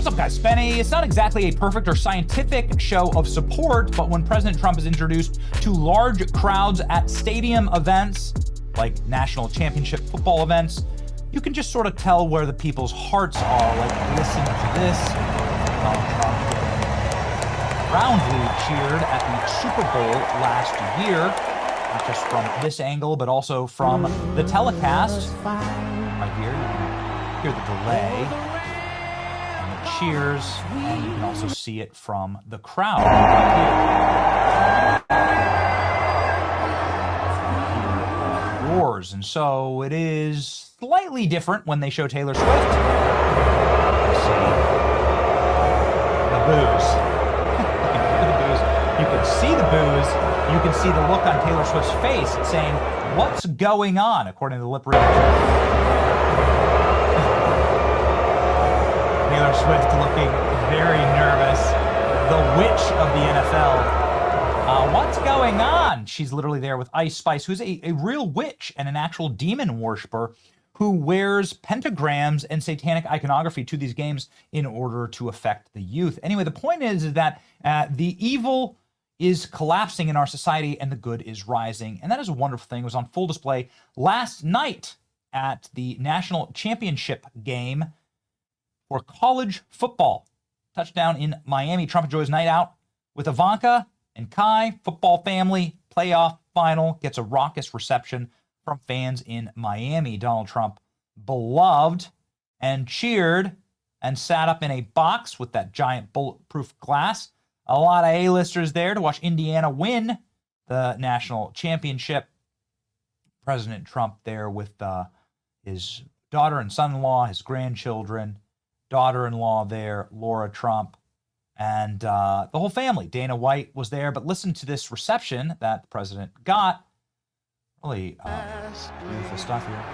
What's up, guys? Spenny. It's not exactly a perfect or scientific show of support, but when President Trump is introduced to large crowds at stadium events, like national championship football events, you can just sort of tell where the people's hearts are. Like, listen to this. Donald Trump roundly cheered at the Super Bowl last year, not just from this angle, but also from the telecast. Right here, you can hear the delay and the cheers, and you can also see it from the crowd right here. ROARS, and so it is slightly different when they show Taylor Swift. You see the booze. You can see the booze. You can see the look on Taylor Swift's face saying, "What's going on?" according to the lip reaction. Taylor Swift looking very nervous. The witch of the NFL. What's going on? She's literally there with Ice Spice, who's a real witch and an actual demon worshiper who wears pentagrams and satanic iconography to these games in order to affect the youth. Anyway, the point is that the evil is collapsing in our society and the good is rising. And that is a wonderful thing. It was on full display last night at the national championship game for college football. Touchdown in Miami. Trump enjoys night out with Ivanka and Kai. Football family playoff final gets a raucous reception from fans in Miami. Donald Trump beloved and cheered and sat up in a box with that giant bulletproof glass. A lot of A-listers there to watch Indiana win the national championship. President Trump there with his daughter and son-in-law, his grandchildren, daughter-in-law there, Laura Trump, and the whole family. Dana White was there, but listen to this reception that the president got. Really beautiful stuff here.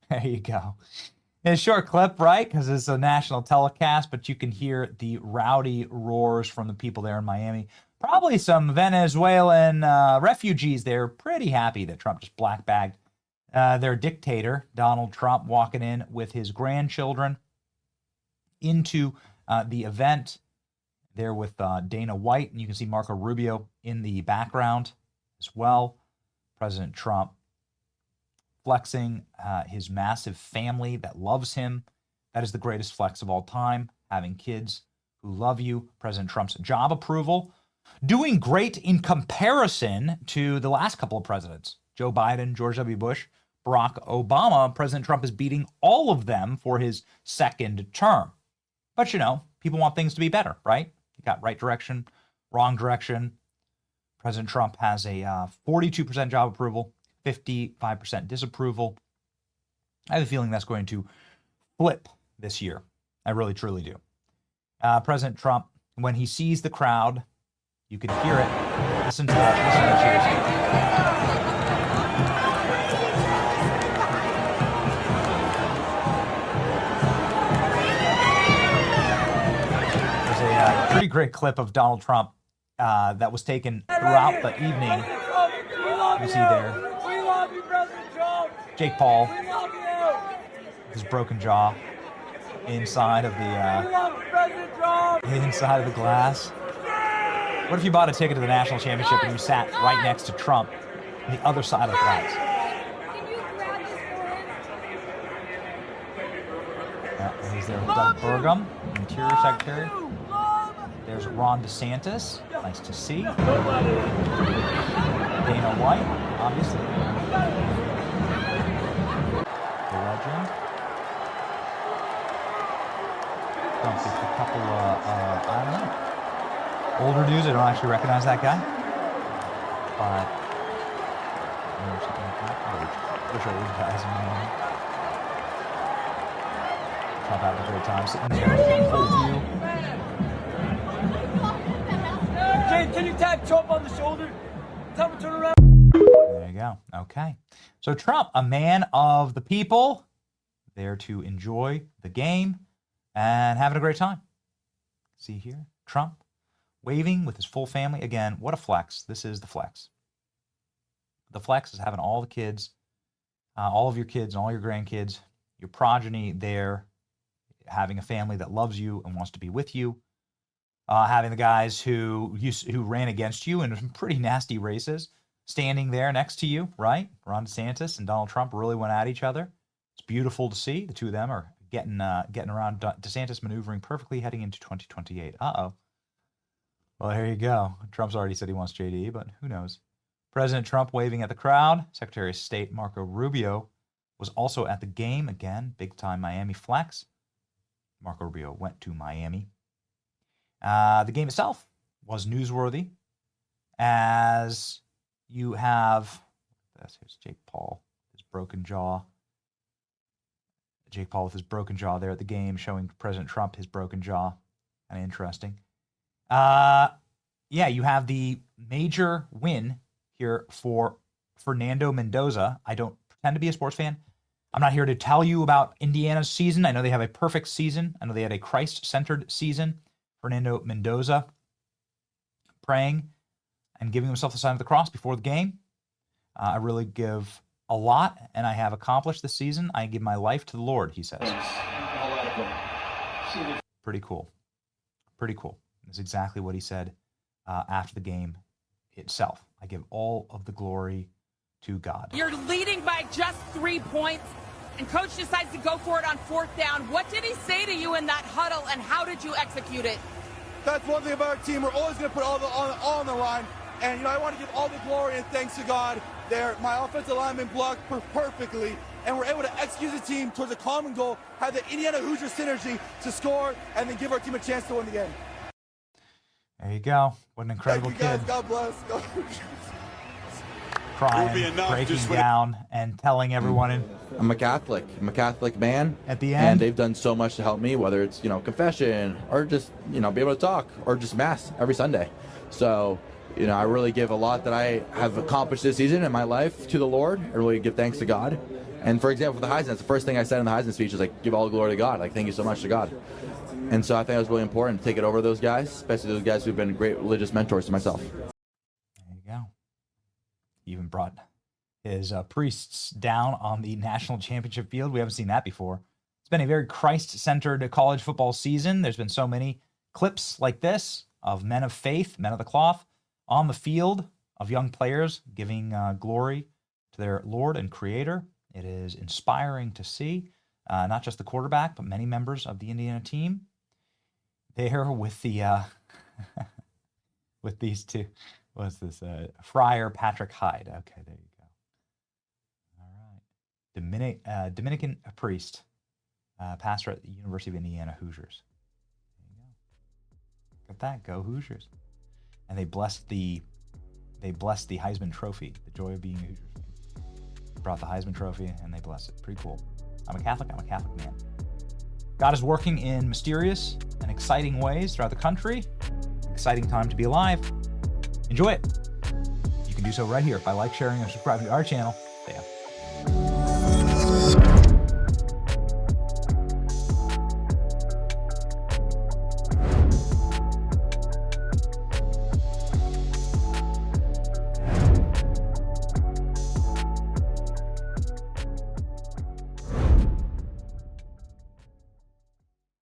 There you go. It's a short clip, right? Because it's a national telecast, but you can hear the rowdy roars from the people there in Miami. Probably some Venezuelan refugees there, pretty happy that Trump just black-bagged their dictator, Donald Trump, walking in with his grandchildren into the event there with Dana White. And you can see Marco Rubio in the background as well. President Trump flexing his massive family that loves him. That is the greatest flex of all time, having kids who love you. President Trump's job approval, doing great in comparison to the last couple of presidents. Joe Biden, George W. Bush, Barack Obama. President Trump is beating all of them for his second term. But, you know, people want things to be better, right? You got right direction, wrong direction. President Trump has a 42% job approval, 55% disapproval. I have a feeling that's going to flip this year. I really, truly do. President Trump, when he sees the crowd, you can hear it. Listen to the cheers. There's a pretty great clip of Donald Trump that was taken throughout the evening. You see there Jake Paul, his broken jaw, inside of the glass. What if you bought a ticket to the national championship and you sat right next to Trump on the other side of the glass? Yeah, he's there with Doug Burgum, Interior Secretary. There's Ron DeSantis. Nice to see. Dana White, obviously. The legend. Don't see a couple I don't know. Older dudes, I don't actually recognize that guy. But something like that. Wish old guys in Miami. Trump having a great time sitting there in full view. Can you tap Trump on the shoulder? Tell him to turn around. There you go. Okay. So Trump, a man of the people, there to enjoy the game and having a great time. See here, Trump waving with his full family. Again, what a flex. This is the flex. The flex is having all the kids, all of your kids and all your grandkids, your progeny there having a family that loves you and wants to be with you, having the guys who ran against you in some pretty nasty races standing there next to you, right? Ron DeSantis and Donald Trump really went at each other. It's beautiful to see. The two of them are getting around. DeSantis maneuvering perfectly heading into 2028. Uh-oh. Well, there you go. Trump's already said he wants JD, but who knows? President Trump waving at the crowd. Secretary of State Marco Rubio was also at the game. Again, big-time Miami flex. Marco Rubio went to Miami. The game itself was newsworthy, as you have, here's Jake Paul, his broken jaw. Jake Paul with his broken jaw there at the game, showing President Trump his broken jaw. Kind of interesting. Yeah, you have the major win here for Fernando Mendoza. I don't pretend to be a sports fan. I'm not here to tell you about Indiana's season. I know they have a perfect season. I know they had a Christ-centered season. Fernando Mendoza praying and giving himself the sign of the cross before the game. I really give a lot, and I have accomplished this season. I give my life to the Lord, he says. Pretty cool. Pretty cool. That's exactly what he said after the game itself. I give all of the glory to God. You're leading by just 3 points, and coach decides to go for it on 4th down. What did he say to you in that huddle, and how did you execute it? That's one thing about our team. We're always going to put all on the line. And, I want to give all the glory and thanks to God there. My offensive lineman blocked perfectly, and we're able to execute the team towards a common goal, have the Indiana Hoosier synergy to score, and then give our team a chance to win the game. There you go. What an incredible Thank you, guys. kid. God bless. Go Hoosiers. Crying, breaking down, and telling everyone I'm a Catholic. I'm a Catholic man. At the end. And they've done so much to help me, whether it's, confession or just, be able to talk or just mass every Sunday. So, I really give a lot that I have accomplished this season in my life to the Lord. I really give thanks to God. And for example, for the Heisman, that's the first thing I said in the Heisman speech is give all the glory to God. Thank you so much to God. And so I think it was really important to take it over those guys, especially those guys who've been great religious mentors to myself. There you go. He even brought his priests down on the national championship field. We haven't seen that before. It's been a very Christ-centered college football season. There's been so many clips like this of men of faith, men of the cloth, on the field, of young players giving glory to their Lord and Creator. It is inspiring to see, not just the quarterback, but many members of the Indiana team there with the with these two. What's this? Friar Patrick Hyde. Okay, there you go. All right. Dominican priest, pastor at the University of Indiana Hoosiers. There you go. Look at that. Go Hoosiers. And they blessed the Heisman Trophy, the joy of being a Hoosiers fan. They brought the Heisman Trophy and they blessed it. Pretty cool. I'm a Catholic man. God is working in mysterious and exciting ways throughout the country. Exciting time to be alive. Enjoy it. You can do so right here by sharing, and subscribing to our channel. See ya.